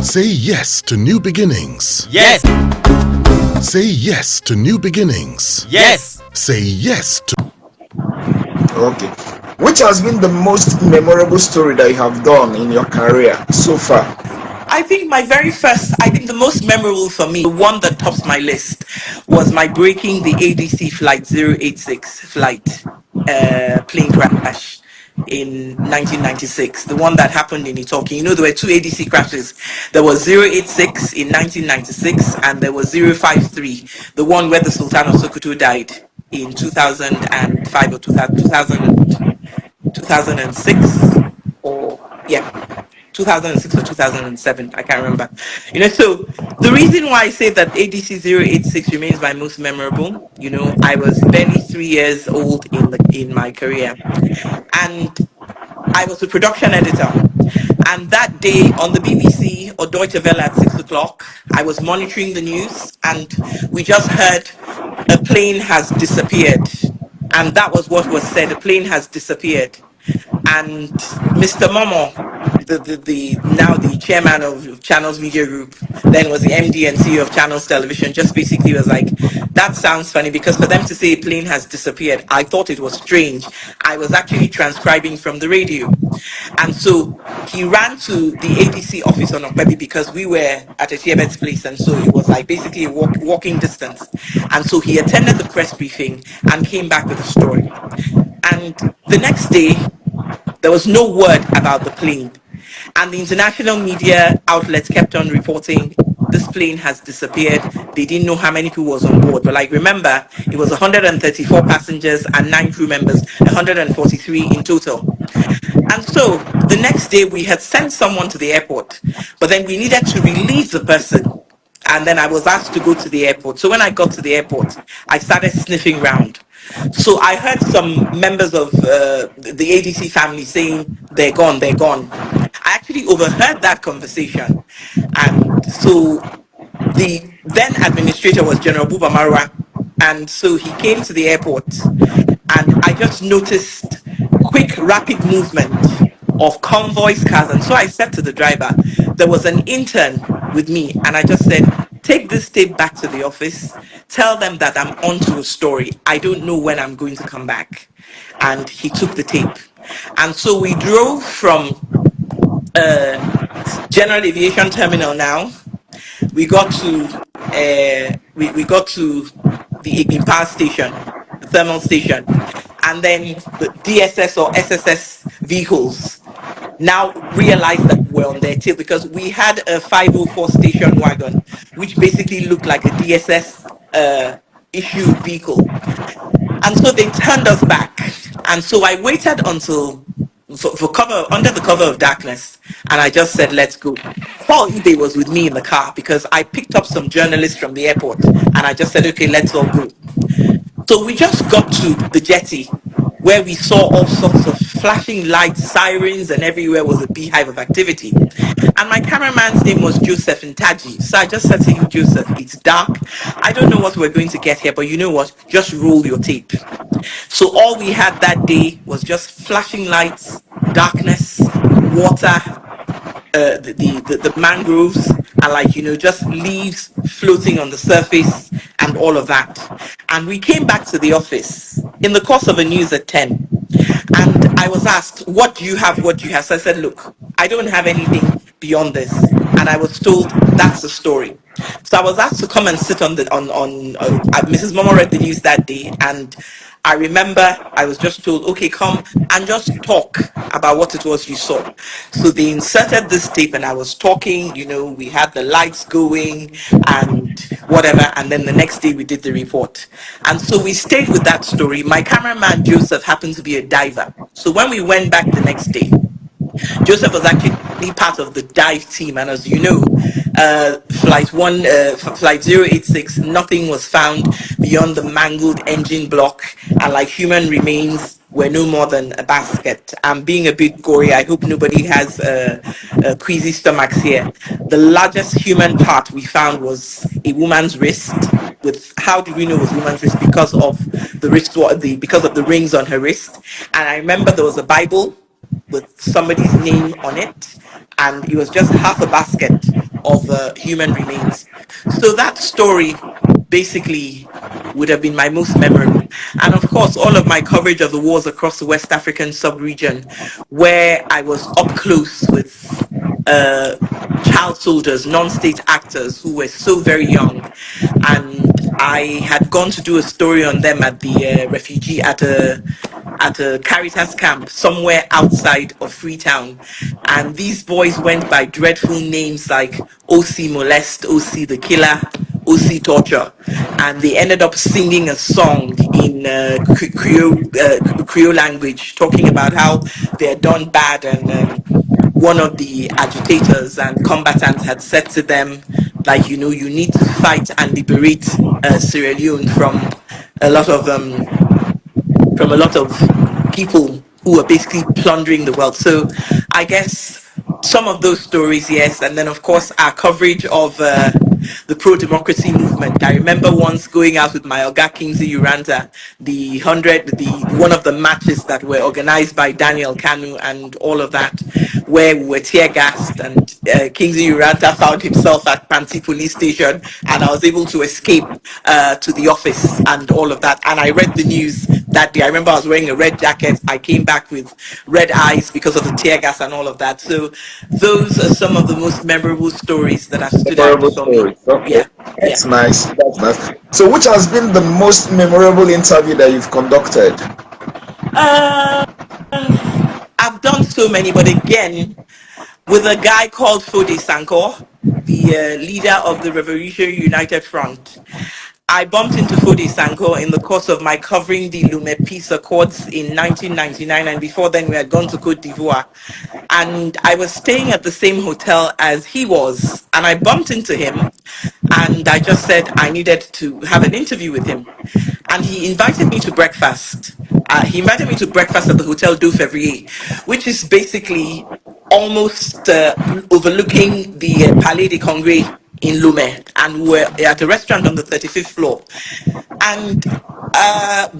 Say yes to new beginnings. Yes. Say yes to new beginnings. Yes. Say yes to. Okay. Which has been the most memorable story that you have done in your career so far? I think the most memorable for me, the one that tops my list, was my breaking the ADC flight 086 flight plane crash in 1996. The one that happened in Itoki. You know, there were two ADC crashes. There was 086 in 1996 and there was 053, the one where the Sultan of Sokoto died in 2005 or 2006 or yeah, 2006 or 2007, I can't remember. So the reason why I say that ADC 086 remains my most memorable, I was barely 3 years old in my career, and I was a production editor. And that day on the BBC or Deutsche Welle at 6 o'clock, I was monitoring the news and we just heard a plane has disappeared. And that was what was said, a plane has disappeared. And Mr. Momo, the now the chairman of Channels Media Group, then was the MD and CEO of Channels Television, just basically was like, that sounds funny, because for them to say a plane has disappeared, I thought it was strange. I was actually transcribing from the radio. And so he ran to the ADC office on Okpebi because we were at a Tiebet's place, and so it was like basically a walking distance. And so he attended the press briefing and came back with a story. And the next day, there was no word about the plane. And the international media outlets kept on reporting this plane has disappeared. They didn't know how many people was on board. But like, remember, it was 134 passengers and 9 crew members, 143 in total. And so the next day we had sent someone to the airport, but then we needed to release the person. And then I was asked to go to the airport. So when I got to the airport, I started sniffing around. So I heard some members of the ADC family saying, they're gone, they're gone. I actually overheard that conversation. And so the then administrator was General Buba Marwa. And so he came to the airport and I just noticed quick, rapid movement of convoys cars. And so I said to the driver, there was an intern with me, and I just said, take this tape back to the office, tell them that I'm onto a story. I don't know when I'm going to come back. And he took the tape. And so we drove from General Aviation Terminal now. We got to we got to the power station, the thermal station, and then the DSS or SSS vehicles now realized that we're on their tail, because we had a 504 station wagon, which basically looked like a DSS issued vehicle. And so they turned us back. And so I waited until for cover, under the cover of darkness, and I just said, let's go. Paul Ibe was with me in the car because I picked up some journalists from the airport, and I just said, okay, let's all go. So we just got to the jetty, where we saw all sorts of flashing lights, sirens, and everywhere was a beehive of activity. And my cameraman's name was Joseph Ntaji. So I just said to him, Joseph, it's dark. I don't know what we're going to get here, but you know what? Just roll your tape. So all we had that day was just flashing lights, darkness, water, the mangroves, and just leaves floating on the surface and all of that. And we came back to the office in the course of a news at 10. And I was asked, what do you have? What do you have? So I said, look, I don't have anything beyond this. And I was told, that's the story. So I was asked to come and sit on Mrs. Momo read the news that day, and I remember I was just told, okay, come and just talk about what it was you saw. So they inserted this tape and I was talking, we had the lights going and whatever. And then the next day we did the report. And so we stayed with that story. My cameraman, Joseph, happened to be a diver. So when we went back the next day, Joseph was actually part of the dive team, and as you know, flight 086, nothing was found beyond the mangled engine block, and human remains were no more than a basket. I'm being a bit gory. I hope nobody has queasy stomachs here. The largest human part we found was a woman's wrist. How do we know it was a woman's wrist? Because of because of the rings on her wrist. And I remember there was a Bible with somebody's name on it, and it was just half a basket of human remains. So that story basically would have been my most memorable. And of course, all of my coverage of the wars across the West African sub-region, where I was up close with uh, child soldiers, non-state actors who were so very young. And I had gone to do a story on them at the refugee at a Caritas camp somewhere outside of Freetown. And these boys went by dreadful names like OC Molest, OC the Killer, OC Torture. And they ended up singing a song in Creole language, talking about how they had done bad. And one of the agitators and combatants had said to them, like, you know, you need to fight and liberate Sierra Leone from a lot of people who are basically plundering the world. So I guess some of those stories, yes, and then of course our coverage of the pro-democracy movement. I remember once going out with my Oga Kingsley Uranta, the one of the matches that were organized by Daniel Kanu and all of that, where we were tear gassed, and Kingsley Uranta found himself at Panti police station, and I was able to escape to the office and all of that. And I read the news that day. I remember I was wearing a red jacket. I came back with red eyes because of the tear gas and all of that. So those are some of the most memorable stories that have stood out Memorable for me. stories. Okay, Yeah, yeah. that's nice. That's nice. So, which has been the most memorable interview that you've conducted? Uh, I've done so many, but again, with a guy called Fode Sankor, the leader of the Revolutionary United Front. I bumped into Fode Sankor in the course of my covering the Lume Peace Accords in 1999, and before then we had gone to Cote d'Ivoire. And I was staying at the same hotel as he was, and I bumped into him, and I just said I needed to have an interview with him. And he invited me to breakfast. He invited me to breakfast at the Hotel du Février, which is basically almost overlooking the Palais des Congrès in Lomé. And we were at a restaurant on the 35th floor. And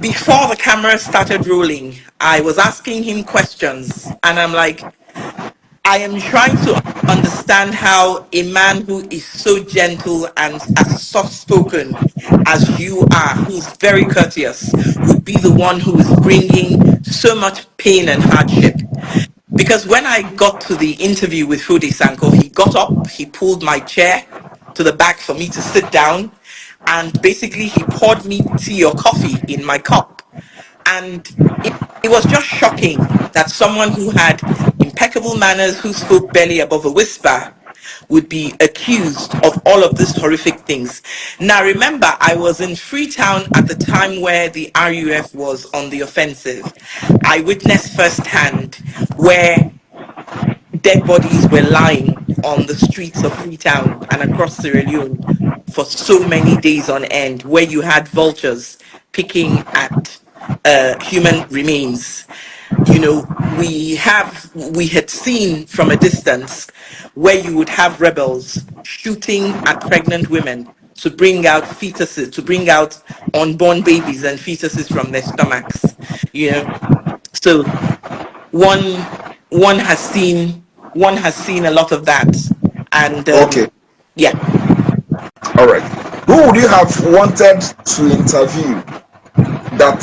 before the camera started rolling, I was asking him questions. And I'm like, I am trying to understand how a man who is so gentle and as soft spoken as you are, who's very courteous, would be the one who is bringing so much pain and hardship. Because when I got to the interview with Fude Sanko, he got up, he pulled my chair to the back for me to sit down, and basically he poured me tea or coffee in my cup. And it was just shocking that someone who had impeccable manners, who spoke barely above a whisper, would be accused of all of these horrific things. Now, remember, I was in Freetown at the time where the RUF was on the offensive. I witnessed firsthand where dead bodies were lying on the streets of Freetown and across Sierra Leone for so many days on end, where you had vultures picking at human remains. You know, we had seen from a distance where you would have rebels shooting at pregnant women to bring out fetuses, to bring out unborn babies and fetuses from their stomachs. You know, so one one has seen a lot of that, and Okay, yeah. all right. Who would you have wanted to interview that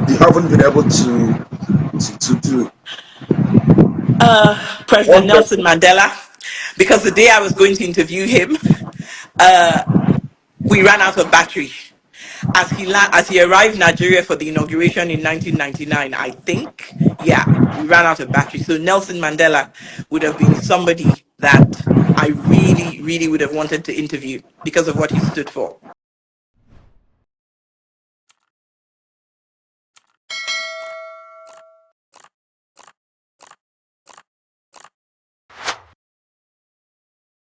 you haven't been able to do? President One Nelson person. Mandela, because the day I was going to interview him, we ran out of battery. As he arrived in Nigeria for the inauguration in 1999, I think, yeah, we ran out of battery. So Nelson Mandela would have been somebody that I really, really would have wanted to interview because of what he stood for.